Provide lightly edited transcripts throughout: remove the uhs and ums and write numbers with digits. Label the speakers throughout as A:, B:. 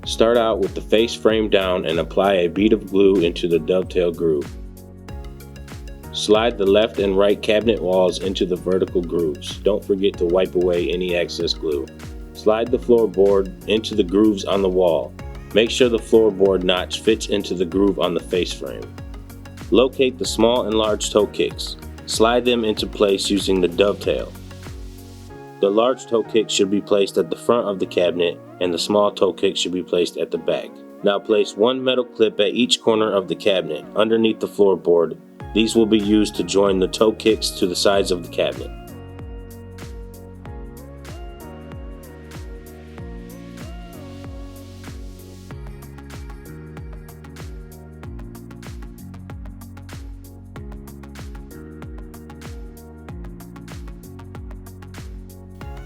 A: Start out with the face frame down and apply a bead of glue into the dovetail groove. Slide the left and right cabinet walls into the vertical grooves. Don't forget to wipe away any excess glue. Slide the floorboard into the grooves on the wall. Make sure the floorboard notch fits into the groove on the face frame. Locate the small and large toe kicks. Slide them into place using the dovetail. The large toe kick should be placed at the front of the cabinet and the small toe kick should be placed at the back. Now place one metal clip at each corner of the cabinet underneath the floorboard. These will be used to join the toe kicks to the sides of the cabinet.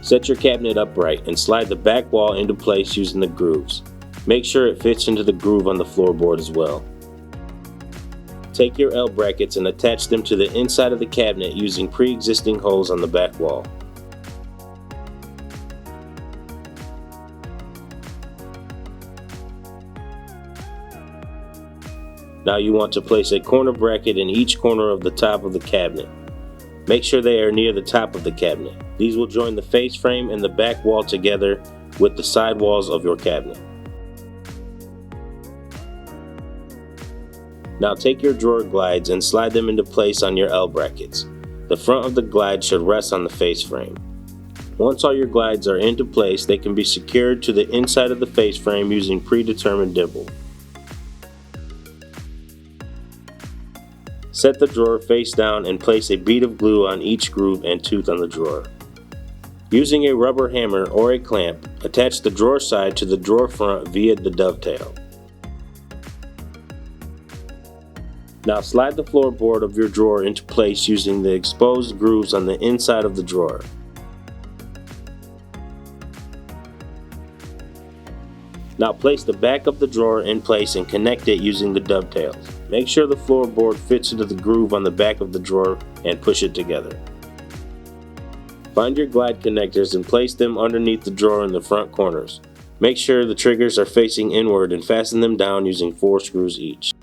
A: Set your cabinet upright and slide the back wall into place using the grooves. Make sure it fits into the groove on the floorboard as well. Take your L brackets and attach them to the inside of the cabinet using pre-existing holes on the back wall. Now you want to place a corner bracket in each corner of the top of the cabinet. Make sure they are near the top of the cabinet. These will join the face frame and the back wall together with the side walls of your cabinet. Now take your drawer glides and slide them into place on your L brackets. The front of the glide should rest on the face frame. Once all your glides are into place, they can be secured to the inside of the face frame using predetermined dimple. Set the drawer face down and place a bead of glue on each groove and tooth on the drawer. Using a rubber hammer or a clamp, attach the drawer side to the drawer front via the dovetail. Now slide the floorboard of your drawer into place using the exposed grooves on the inside of the drawer. Now place the back of the drawer in place and connect it using the dovetails. Make sure the floorboard fits into the groove on the back of the drawer and push it together. Find your glide connectors and place them underneath the drawer in the front corners. Make sure the triggers are facing inward and fasten them down using 4 screws each.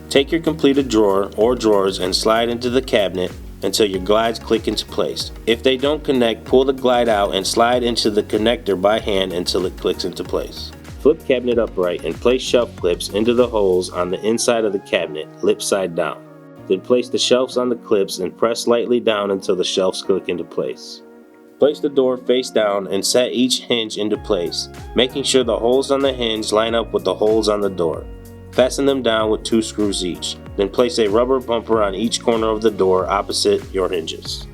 A: Take your completed drawer or drawers and slide into the cabinet until your glides click into place. If they don't connect, pull the glide out and slide into the connector by hand until it clicks into place. Flip cabinet upright and place shelf clips into the holes on the inside of the cabinet, lip side down. Then place the shelves on the clips and press lightly down until the shelves click into place. Place the door face down and set each hinge into place, making sure the holes on the hinge line up with the holes on the door. Fasten them down with 2 screws each. Then place a rubber bumper on each corner of the door opposite your hinges.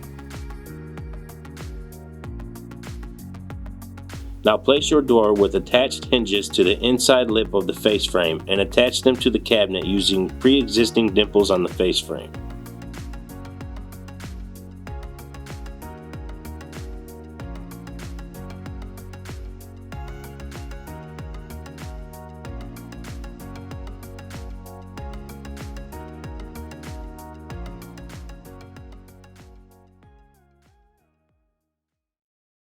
A: Now place your door with attached hinges to the inside lip of the face frame and attach them to the cabinet using pre-existing dimples on the face frame.